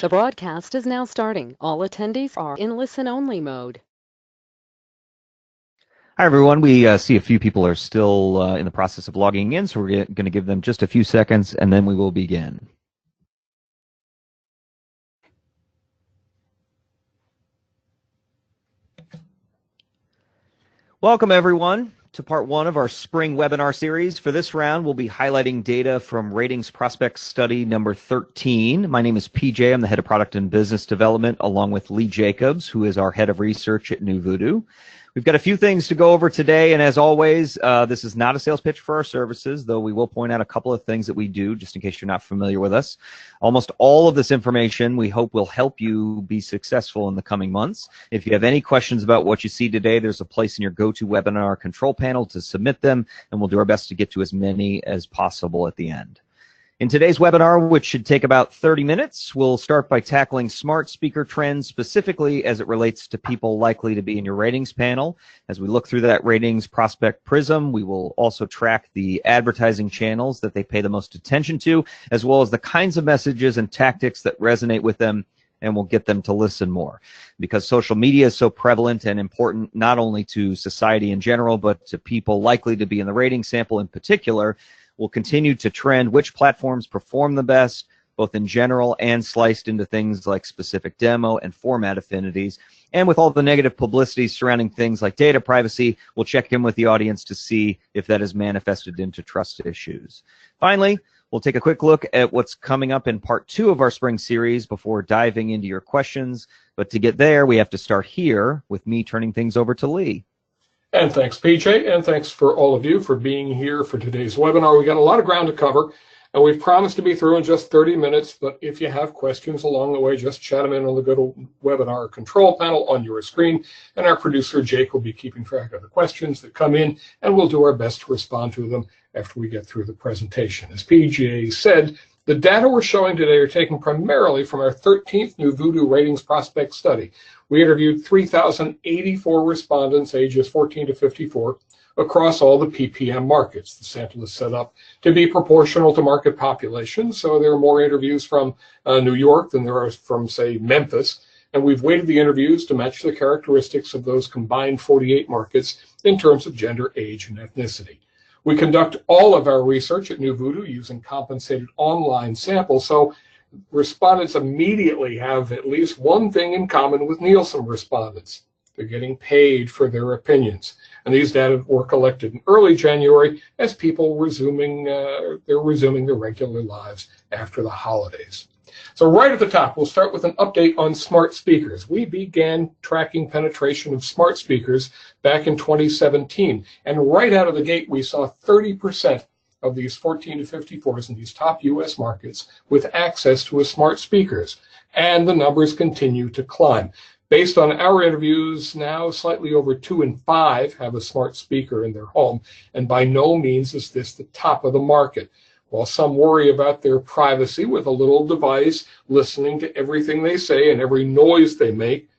The broadcast is now starting. All attendees are in listen-only mode. Hi, everyone. We see a few people are still in the process of logging in, so we're going to give them just a few seconds, and then we will begin. Welcome, everyone, to part one of our spring webinar series. For this round, we'll be highlighting data from Ratings Prospects Study number 13. My name is PJ. I'm the head of product and business development, along with Lee Jacobs, who is our head of research at NuVoodoo. We've got a few things to go over today, and as always, this is not a sales pitch for our services, though we will point out a couple of things that we do, just in case you're not familiar with us. Almost all of this information we hope will help you be successful in the coming months. If you have any questions about what you see today, there's a place in your GoToWebinar control panel to submit them, and we'll do our best to get to as many as possible at the end. In today's webinar, which should take about 30 minutes, we'll start by tackling smart speaker trends, specifically as it relates to people likely to be in your ratings panel. As we look through that ratings prospect prism, we will also track the advertising channels that they pay the most attention to, as well as the kinds of messages and tactics that resonate with them and will get them to listen more. Because social media is so prevalent and important not only to society in general, but to people likely to be in the rating sample in particular, we'll continue to trend which platforms perform the best, both in general and sliced into things like specific demo and format affinities. And with all the negative publicity surrounding things like data privacy, we'll check in with the audience to see if that is manifested into trust issues. Finally, we'll take a quick look at what's coming up in part two of our spring series before diving into your questions. But to get there, we have to start here with me turning things over to Lee. And thanks, PJ, and thanks for all of you for being here for today's webinar. We got a lot of ground to cover, and we've promised to be through in just 30 minutes, but if you have questions along the way, just chat them in on the GoToWebinar control panel on your screen, and our producer, Jake, will be keeping track of the questions that come in, and we'll do our best to respond to them after we get through the presentation. As PJ said, the data we're showing today are taken primarily from our 13th NuVoodoo Ratings Prospect Study. We interviewed 3,084 respondents ages 14 to 54 across all the PPM markets. The sample is set up to be proportional to market population, so there are more interviews from New York than there are from, say, Memphis, and we've weighted the interviews to match the characteristics of those combined 48 markets in terms of gender, age, and ethnicity. We conduct all of our research at NuVoodoo using compensated online samples, so respondents immediately have at least one thing in common with Nielsen respondents. They're getting paid for their opinions. And these data were collected in early January as people resuming their regular lives after the holidays. So right at the top, we'll start with an update on smart speakers. We began tracking penetration of smart speakers back in 2017. And right out of the gate, we saw 30% of these 14 to 54s in these top U.S. markets with access to a smart speakers. And the numbers continue to climb. Based on our interviews, now slightly over 2 in 5 have a smart speaker in their home. And by no means is this the top of the market. While some worry about their privacy with a little device listening to everything they say and every noise they make,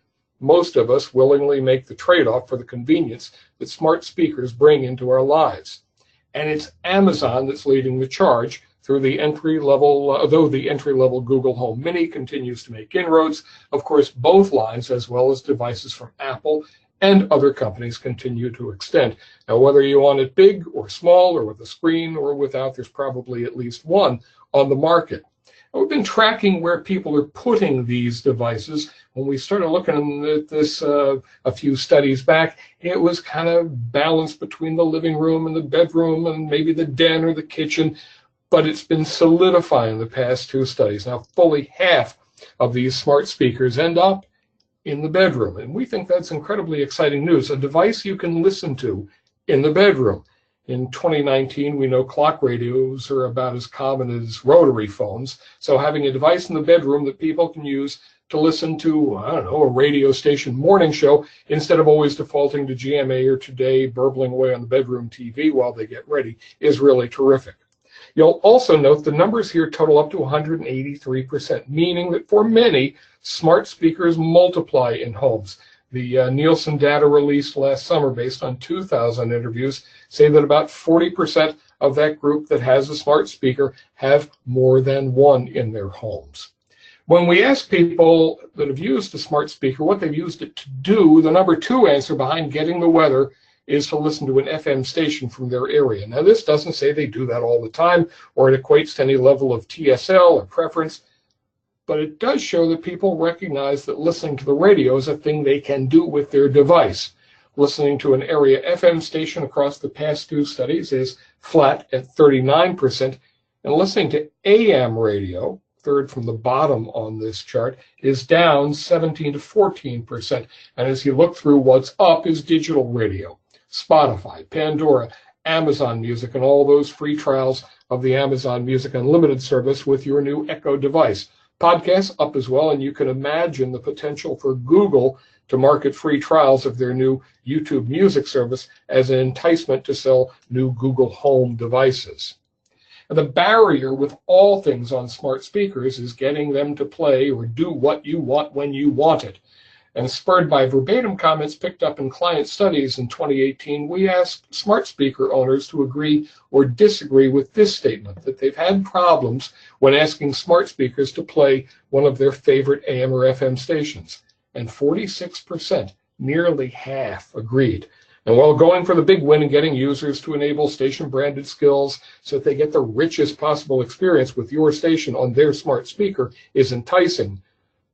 most of us willingly make the trade-off for the convenience that smart speakers bring into our lives. And it's Amazon that's leading the charge through the entry-level, though the entry-level Google Home Mini continues to make inroads. Of course, both lines, as well as devices from Apple and other companies, continue to extend. Now, whether you want it big or small or with a screen or without, there's probably at least one on the market. And we've been tracking where people are putting these devices. When we started looking at this a few studies back, it was kind of balanced between the living room and the bedroom and maybe the den or the kitchen, but it's been solidifying the past 2 studies. Now, fully half of these smart speakers end up in the bedroom. And we think that's incredibly exciting news, a device you can listen to in the bedroom. In 2019, we know clock radios are about as common as rotary phones. So having a device in the bedroom that people can use to listen to, I don't know, a radio station morning show instead of always defaulting to GMA or Today, burbling away on the bedroom TV while they get ready is really terrific. You'll also note the numbers here total up to 183%, meaning that for many, smart speakers multiply in homes. The Nielsen data released last summer based on 2,000 interviews say that about 40% of that group that has a smart speaker have more than one in their homes. When we ask people that have used a smart speaker what they've used it to do, the number 2 answer behind getting the weather is to listen to an FM station from their area. Now, this doesn't say they do that all the time or it equates to any level of TSL or preference, but it does show that people recognize that listening to the radio is a thing they can do with their device. Listening to an area FM station across the past 2 studies is flat at 39%, and listening to AM radio, third from the bottom on this chart, is down 17 to 14%. And as you look through, what's up is digital radio, Spotify, Pandora, Amazon Music, and all those free trials of the Amazon Music Unlimited service with your new Echo device. Podcasts up as well, and you can imagine the potential for Google to market free trials of their new YouTube Music service as an enticement to sell new Google Home devices. And the barrier with all things on smart speakers is getting them to play or do what you want when you want it. And spurred by verbatim comments picked up in client studies in 2018, we asked smart speaker owners to agree or disagree with this statement, that they've had problems when asking smart speakers to play one of their favorite AM or FM stations. And 46%, nearly half, agreed. And while going for the big win and getting users to enable station-branded skills so that they get the richest possible experience with your station on their smart speaker is enticing,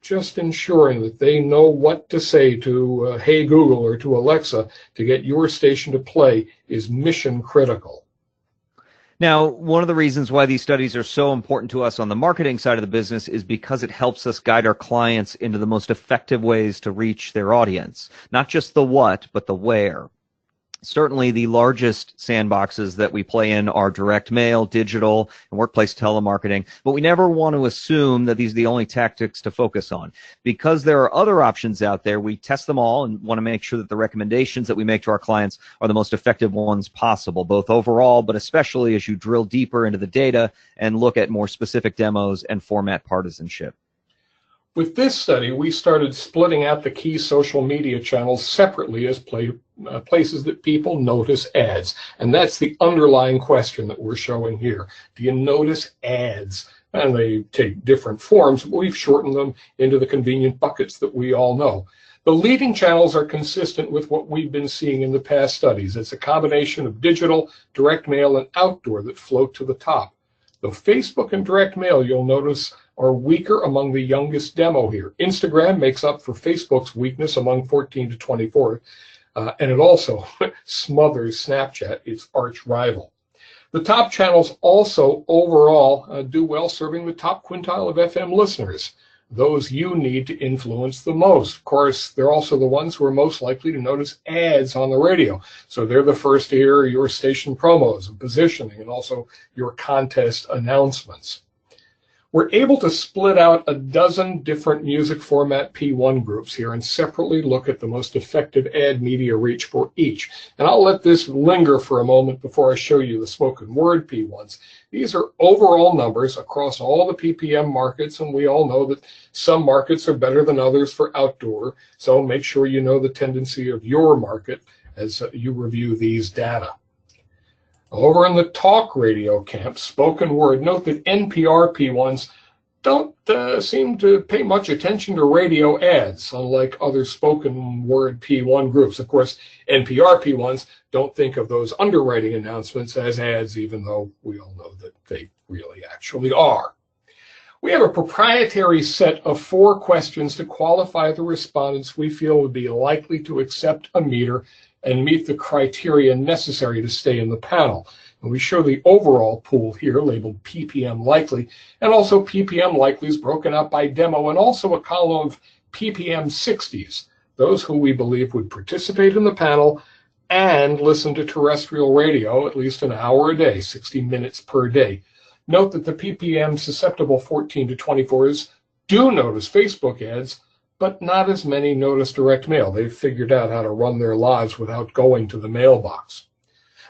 just ensuring that they know what to say to Hey Google or to Alexa to get your station to play is mission critical. Now, one of the reasons why these studies are so important to us on the marketing side of the business is because it helps us guide our clients into the most effective ways to reach their audience, not just the what, but the where. Certainly the largest sandboxes that we play in are direct mail, digital, and workplace telemarketing, but we never want to assume that these are the only tactics to focus on. Because there are other options out there, we test them all and want to make sure that the recommendations that we make to our clients are the most effective ones possible, both overall, but especially as you drill deeper into the data and look at more specific demos and format partisanship. With this study, we started splitting out the key social media channels separately as places that people notice ads. And that's the underlying question that we're showing here. Do you notice ads? And they take different forms, but we've shortened them into the convenient buckets that we all know. The leading channels are consistent with what we've been seeing in the past studies. It's a combination of digital, direct mail, and outdoor that float to the top. Though Facebook and direct mail, you'll notice, are weaker among the youngest demo here. Instagram makes up for Facebook's weakness among 14 to 24, and it also smothers Snapchat, its arch rival. The top channels also overall do well serving the top quintile of FM listeners, those you need to influence the most. Of course, they're also the ones who are most likely to notice ads on the radio, so they're the first to hear your station promos and positioning and also your contest announcements. We're able to split out a dozen different music format P1 groups here and separately look at the most effective ad media reach for each. And I'll let this linger for a moment before I show you the spoken word P1s. These are overall numbers across all the PPM markets, and we all know that some markets are better than others for outdoor, so make sure you know the tendency of your market as you review these data. Over in the talk radio camp, spoken word, note that NPR P1s don't seem to pay much attention to radio ads, unlike other spoken word P1 groups. Of course, NPR P1s don't think of those underwriting announcements as ads, even though we all know that they really actually are. We have a proprietary set of 4 questions to qualify the respondents we feel would be likely to accept a meter and meet the criteria necessary to stay in the panel. And we show the overall pool here labeled PPM likely, and also PPM likelies broken up by demo, and also a column of PPM 60s, those who we believe would participate in the panel and listen to terrestrial radio at least an hour a day, 60 minutes per day. Note that the PPM susceptible 14 to 24s do notice Facebook ads, but not as many notice direct mail. They've figured out how to run their lives without going to the mailbox.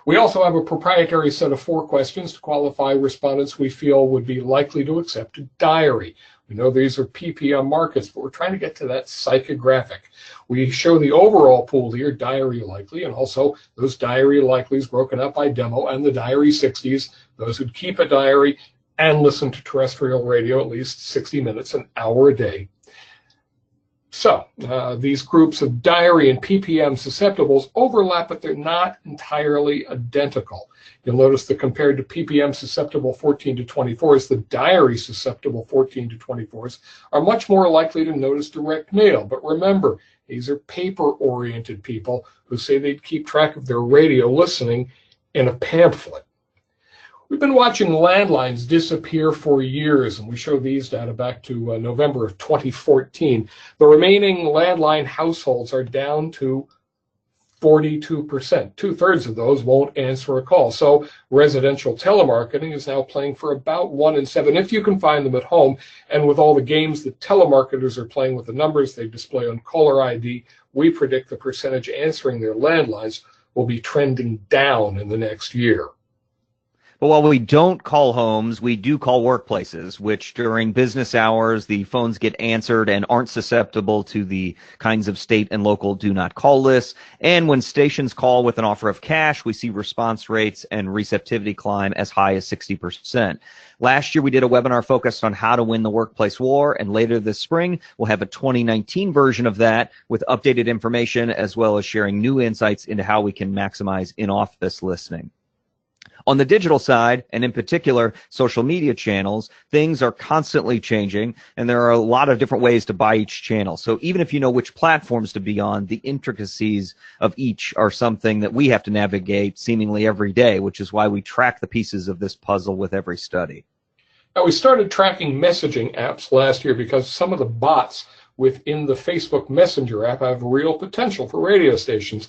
We also have a proprietary set of 4 questions to qualify respondents we feel would be likely to accept a diary. We know these are PPM markets, but we're trying to get to that psychographic. We show the overall pool here, diary likely, and also those diary likelies broken up by demo, and the diary 60s, those who'd keep a diary and listen to terrestrial radio at least 60 minutes, an hour a day. So these groups of diary and ppm susceptibles overlap, but they're not entirely identical. You'll notice that compared to ppm susceptible 14 to 24s, the diary susceptible 14 to 24s are much more likely to notice direct mail. But remember, these are paper-oriented people who say they'd keep track of their radio listening in a pamphlet. We've been watching landlines disappear for years, and we show these data back to November of 2014. The remaining landline households are down to 42%. Two-thirds of those won't answer a call. So residential telemarketing is now playing for about 1 in 7, if you can find them at home. And with all the games that telemarketers are playing with the numbers they display on caller ID, we predict the percentage answering their landlines will be trending down in the next year. But while we don't call homes, we do call workplaces, which during business hours, the phones get answered and aren't susceptible to the kinds of state and local do not call lists. And when stations call with an offer of cash, we see response rates and receptivity climb as high as 60%. Last year, we did a webinar focused on how to win the workplace war, and later this spring, we'll have a 2019 version of that with updated information as well as sharing new insights into how we can maximize in-office listening. On the digital side, and in particular social media channels, things are constantly changing, and there are a lot of different ways to buy each channel. So even if you know which platforms to be on, the intricacies of each are something that we have to navigate seemingly every day, which is why we track the pieces of this puzzle with every study. Now, we started tracking messaging apps last year because some of the bots within the Facebook Messenger app have real potential for radio stations.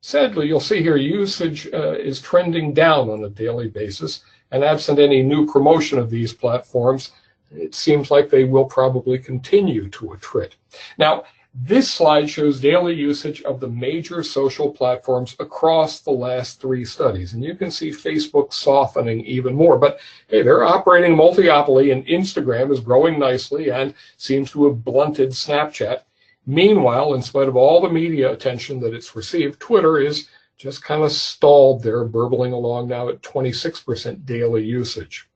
Sadly, you'll see here usage is trending down on a daily basis, and absent any new promotion of these platforms, it seems like they will probably continue to attrit. Now, this slide shows daily usage of the major social platforms across the last 3 studies, and you can see Facebook softening even more. But hey, they're operating multiopoly, and Instagram is growing nicely and seems to have blunted Snapchat. Meanwhile, in spite of all the media attention that it's received, Twitter is just kind of stalled there, burbling along now at 26% daily usage.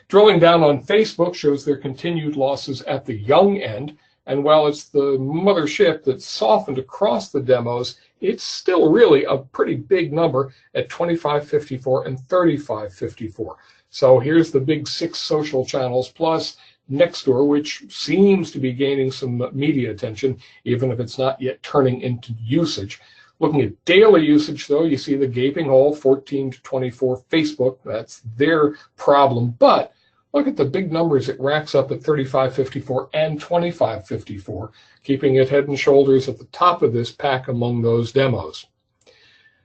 Drilling down on Facebook shows their continued losses at the young end, and while it's the mothership that's softened across the demos, it's still really a pretty big number at 2554 and 3554. So here's the big 6 social channels plus Nextdoor, which seems to be gaining some media attention, even if it's not yet turning into usage. Looking at daily usage, though, you see the gaping hole, 14 to 24 Facebook. That's their problem. But look at the big numbers it racks up at 3554 and 2554, keeping it head and shoulders at the top of this pack among those demos.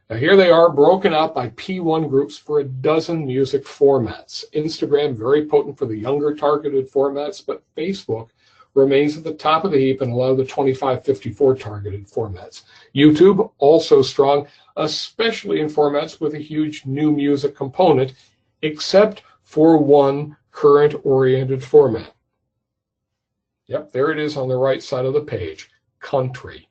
Now here they are broken out by P1 groups for a dozen music formats. Instagram, very potent for the younger targeted formats, but Facebook remains at the top of the heap in a lot of the 25-54 targeted formats. YouTube, also strong, especially in formats with a huge new music component, except for one current-oriented format. Yep, there it is on the right side of the page, country.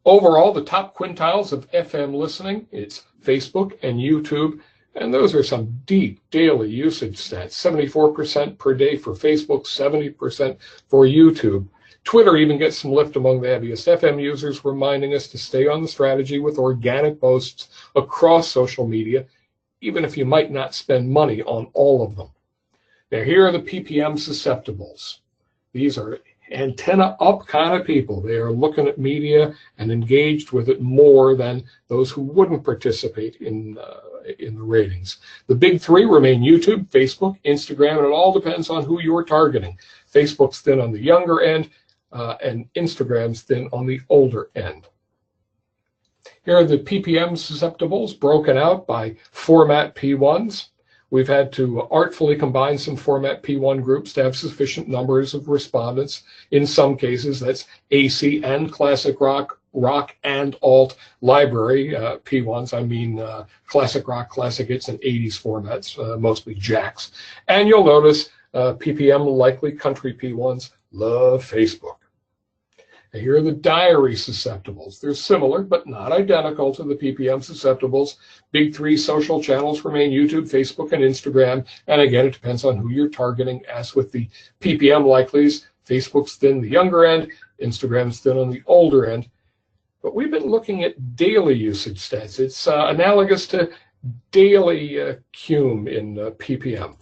Overall, the top quintiles of FM listening, it's Facebook and YouTube, and those are some deep daily usage stats, 74% per day for Facebook, 70% for YouTube. Twitter even gets some lift among the heaviest FM users, reminding us to stay on the strategy with organic posts across social media, even if you might not spend money on all of them. Now, here are the PPM susceptibles. These are antenna up kind of people. They are looking at media and engaged with it more than those who wouldn't participate in the ratings. The big 3 remain YouTube, Facebook, Instagram, and it all depends on who you're targeting. Facebook's thin on the younger end, and Instagram's thin on the older end. Here are the PPM susceptibles broken out by format P1s. We've had to artfully combine some format P1 groups to have sufficient numbers of respondents. In some cases, that's AC and classic rock, rock and alt library. P1s, I mean classic rock, classic hits, and 80s formats, mostly jacks. And you'll notice PPM likely country P1s love Facebook. And here are the diary susceptibles. They're similar, but not identical to the PPM susceptibles. Big three social channels remain YouTube, Facebook, and Instagram. And again, it depends on who you're targeting. As with the PPM likelies, Facebook's thin the younger end, Instagram's thin on the older end. But we've been looking at daily usage stats. It's analogous to daily CUME in PPM.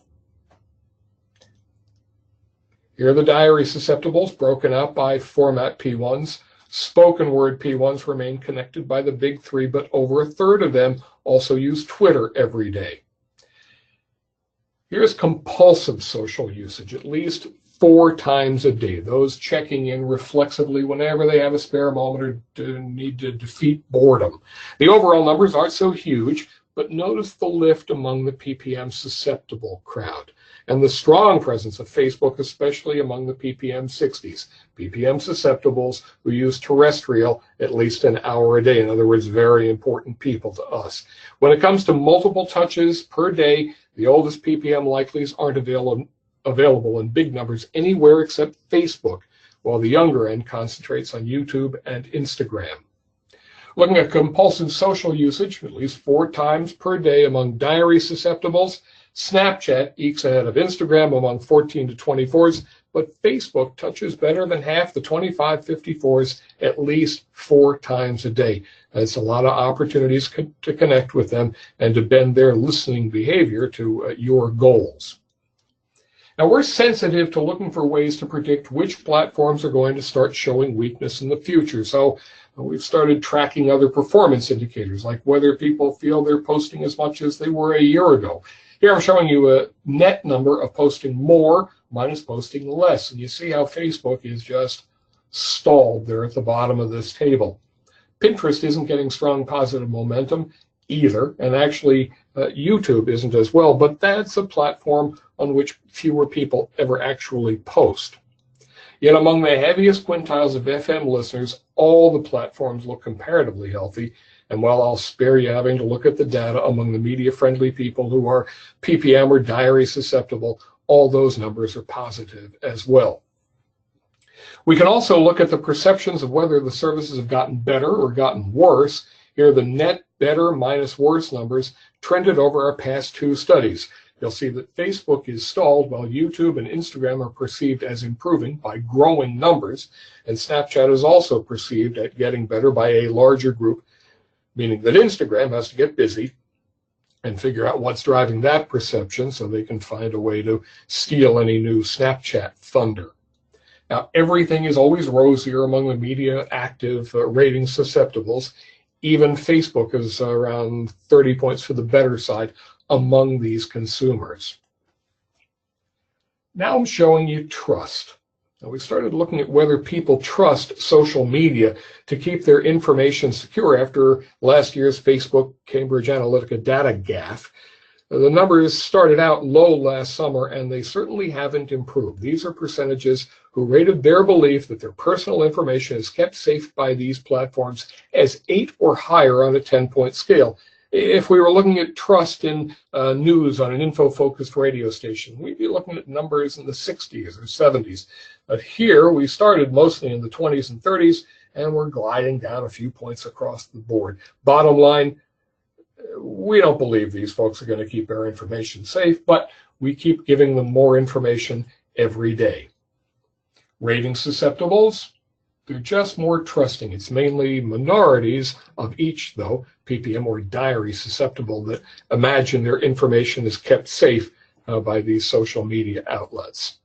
Here are the diary susceptibles broken out by format P1s. Spoken word P1s remain connected by the big three, but over a third of them also use Twitter every day. Here's compulsive social usage, at least 4 times a day. Those checking in reflexively whenever they have a spare moment or need to defeat boredom. The overall numbers aren't so huge, but notice the lift among the PPM susceptible crowd and the strong presence of Facebook, especially among the PPM 60s, PPM susceptibles who use terrestrial at least an hour a day. In other words, very important people to us. When it comes to multiple touches per day, the oldest PPM likelies aren't available in big numbers anywhere except Facebook, while the younger end concentrates on YouTube and Instagram. Looking at compulsive social usage, at least 4 times per day among diary susceptibles, Snapchat ekes ahead of Instagram among 14 to 24s, but Facebook touches better than half the 25-54s at least 4 times a day. That's a lot of opportunities to connect with them and to bend their listening behavior to your goals. Now, we're sensitive to looking for ways to predict which platforms are going to start showing weakness in the future. So we've started tracking other performance indicators, like whether people feel they're posting as much as they were a year ago. Here I'm showing you a net number of posting more minus posting less. And you see how Facebook is just stalled there at the bottom of this table. Pinterest isn't getting strong positive momentum either. And actually, YouTube isn't as well. But that's a platform on which fewer people ever actually post. Yet among the heaviest quintiles of FM listeners, all the platforms look comparatively healthy. And while I'll spare you having to look at the data among the media-friendly people who are PPM or diary susceptible, all those numbers are positive as well. We can also look at the perceptions of whether the services have gotten better or gotten worse. Here, the net better minus worse numbers trended over our past 2 studies. You'll see that Facebook is stalled while YouTube and Instagram are perceived as improving by growing numbers, and Snapchat is also perceived at getting better by a larger group, meaning that Instagram has to get busy and figure out what's driving that perception so they can find a way to steal any new Snapchat thunder. Now, everything is always rosier among the media active rating susceptibles. Even Facebook is around 30 points for the better side among these consumers. Now I'm showing you trust. Now, we started looking at whether people trust social media to keep their information secure after last year's Facebook Cambridge Analytica data gaffe. The numbers started out low last summer, and they certainly haven't improved. These are percentages who rated their belief that their personal information is kept safe by these platforms as 8 or higher on a 10-point scale. If we were looking at trust in news on an info-focused radio station, we'd be looking at numbers in the 60s or 70s. But here, we started mostly in the 20s and 30s, and we're gliding down a few points across the board. Bottom line, we don't believe these folks are going to keep our information safe, but we keep giving them more information every day. Rating susceptibles, they're just more trusting. It's mainly minorities of each, though, PPM or diary susceptible, that imagine their information is kept safe by these social media outlets.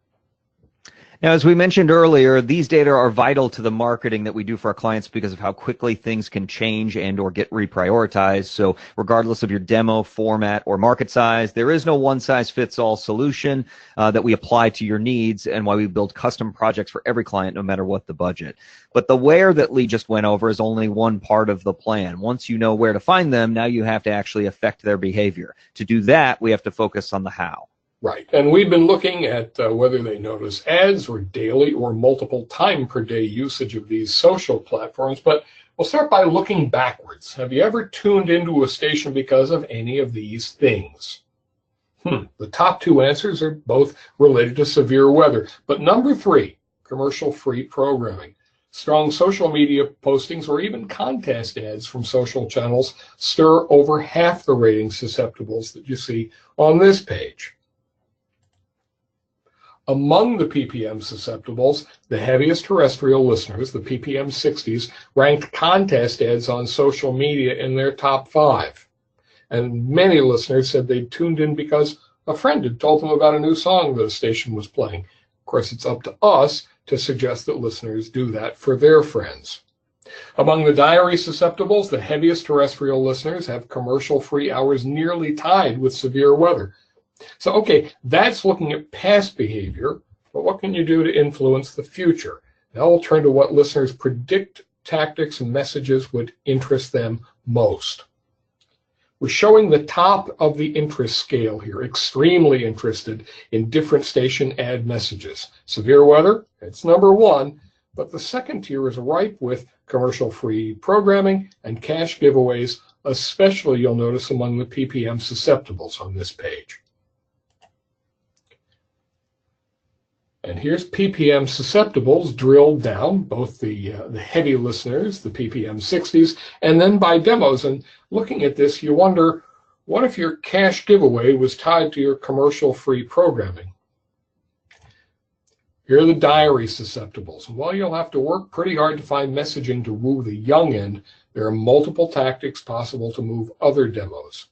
Now, as we mentioned earlier, these data are vital to the marketing that we do for our clients because of how quickly things can change and or get reprioritized. So regardless of your demo format or market size, there is no one-size-fits-all solution that we apply to your needs, and why we build custom projects for every client, no matter what the budget. But the where that Lee just went over is only one part of the plan. Once you know where to find them, now you have to actually affect their behavior. To do that, we have to focus on the how. Right, and we've been looking at whether they notice ads or daily or multiple time per day usage of these social platforms, but we'll start by looking backwards. Have you ever tuned into a station because of any of these things? The top 2 answers are both related to severe weather, but number 3, commercial-free programming. Strong social media postings or even contest ads from social channels stir over half the rating susceptibles that you see on this page. Among the ppm susceptibles, the heaviest terrestrial listeners, the ppm 60s, ranked contest ads on social media in their top 5. And many listeners said they'd tuned in because a friend had told them about a new song the station was playing. Of course, it's up to us to suggest that listeners do that for their friends. Among the diary susceptibles, the heaviest terrestrial listeners have commercial-free hours nearly tied with severe weather. So, okay, that's looking at past behavior, but what can you do to influence the future? Now we'll turn to what listeners predict tactics and messages would interest them most. We're showing the top of the interest scale here, extremely interested in different station ad messages. Severe weather, it's number 1, but the second tier is ripe with commercial-free programming and cash giveaways, especially you'll notice among the ppm susceptibles on this page. And here's ppm susceptibles drilled down, both the heavy listeners, the ppm 60s, and then by demos. And looking at this, you wonder, what if your cash giveaway was tied to your commercial-free programming? Here are the diary susceptibles. And while you'll have to work pretty hard to find messaging to woo the young end, there are multiple tactics possible to move other demos.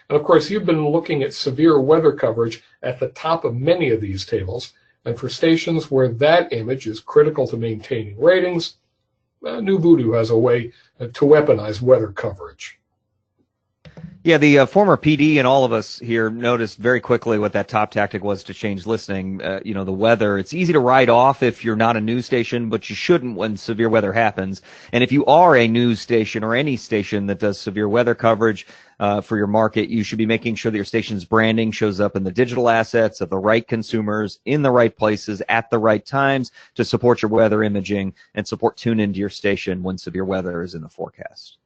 And of course, you've been looking at severe weather coverage at the top of many of these tables. And for stations where that image is critical to maintaining ratings, NuVoodoo has a way to weaponize weather coverage. Yeah, the former PD and all of us here noticed very quickly what that top tactic was to change listening. The weather. It's easy to write off if you're not a news station, but you shouldn't when severe weather happens. And if you are a news station or any station that does severe weather coverage for your market, you should be making sure that your station's branding shows up in the digital assets of the right consumers in the right places at the right times to support your weather imaging and support tune into your station when severe weather is in the forecast.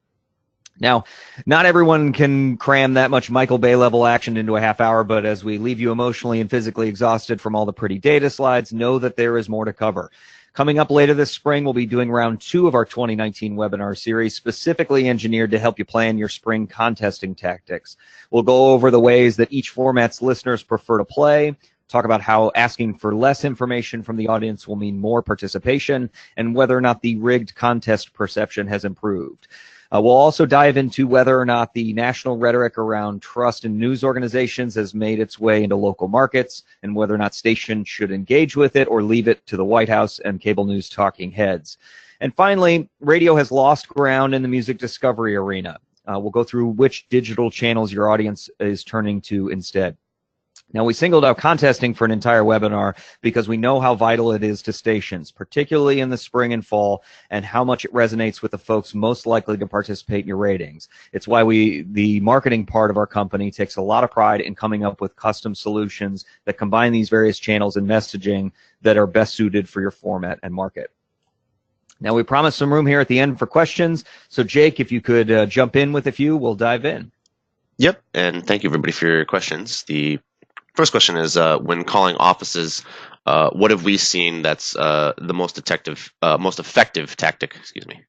Now, not everyone can cram that much Michael Bay level action into a half hour, but as we leave you emotionally and physically exhausted from all the pretty data slides, know that there is more to cover. Coming up later this spring, we'll be doing round 2 of our 2019 webinar series, specifically engineered to help you plan your spring contesting tactics. We'll go over the ways that each format's listeners prefer to play, talk about how asking for less information from the audience will mean more participation, and whether or not the rigged contest perception has improved. We'll also dive into whether or not the national rhetoric around trust in news organizations has made its way into local markets and whether or not stations should engage with it or leave it to the White House and cable news talking heads. And finally, radio has lost ground in the music discovery arena. We'll go through which digital channels your audience is turning to instead. Now, we singled out contesting for an entire webinar because we know how vital it is to stations, particularly in the spring and fall, and how much it resonates with the folks most likely to participate in your ratings. It's why the marketing part of our company takes a lot of pride in coming up with custom solutions that combine these various channels and messaging that are best suited for your format and market. Now, we promised some room here at the end for questions, so Jake, if you could jump in with a few, we'll dive in. Yep, and thank you everybody for your questions. The first question is, when calling offices, what have we seen that's the most effective tactic? Excuse me.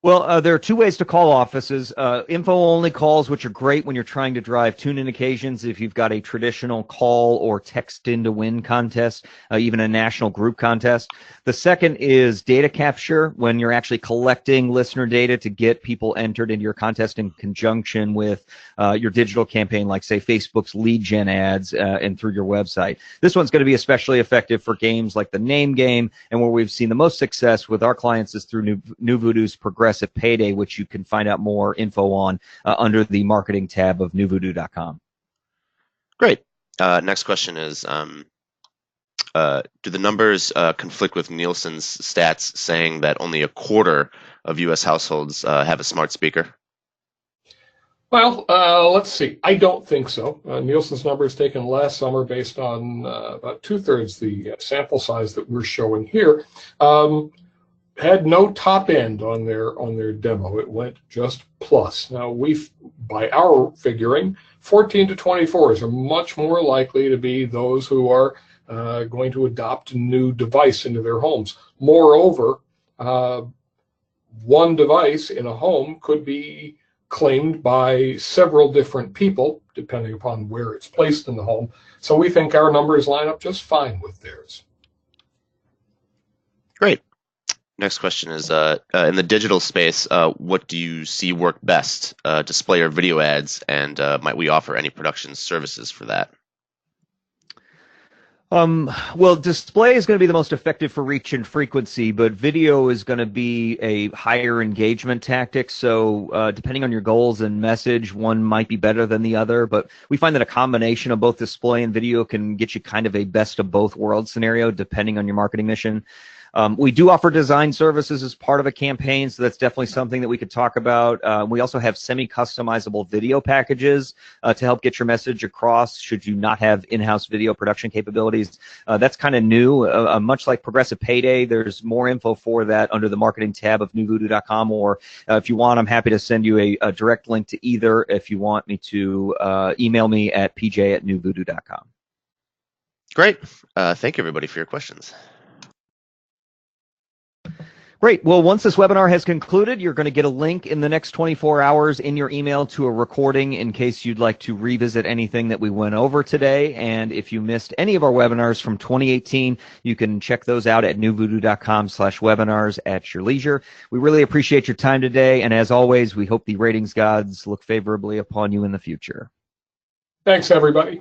Well, there are 2 ways to call offices. Info-only calls, which are great when you're trying to drive tune-in occasions if you've got a traditional call or text-in-to-win contest, even a national group contest. The second is data capture, when you're actually collecting listener data to get people entered into your contest in conjunction with your digital campaign, like, say, Facebook's lead gen ads and through your website. This one's going to be especially effective for games like the name game, and where we've seen the most success with our clients is through NuVoodoo's Progressive Payday, which you can find out more info on under the marketing tab of NuVoodoo.com. Great. Next question is, do the numbers conflict with Nielsen's stats saying that only a quarter of U.S. households have a smart speaker? Well, let's see. I don't think so. Nielsen's numbers taken last summer based on about 2/3 the sample size that we're showing here. Had no top end on their demo. It went just plus. Now, by our figuring, 14 to 24s are much more likely to be those who are going to adopt a new device into their homes. Moreover, one device in a home could be claimed by several different people, depending upon where it's placed in the home. So we think our numbers line up just fine with theirs. Great. Next question is, in the digital space, what do you see work best? Display or video ads, and might we offer any production services for that? Well, display is going to be the most effective for reach and frequency, but video is going to be a higher engagement tactic. So depending on your goals and message, one might be better than the other. But we find that a combination of both display and video can get you kind of a best of both worlds scenario, depending on your marketing mission. We do offer design services as part of a campaign, so that's definitely something that we could talk about. We also have semi-customizable video packages to help get your message across should you not have in-house video production capabilities. That's kind of new. Much like Progressive Payday, there's more info for that under the marketing tab of NuVoodoo.com, or if you want, I'm happy to send you a direct link to either if you want me to email me at pj@NuVoodoo.com. Great. Thank you, everybody, for your questions. Great. Well, once this webinar has concluded, you're going to get a link in the next 24 hours in your email to a recording in case you'd like to revisit anything that we went over today. And if you missed any of our webinars from 2018, you can check those out at NuVoodoo.com/webinars at your leisure. We really appreciate your time today. And as always, we hope the ratings gods look favorably upon you in the future. Thanks, everybody.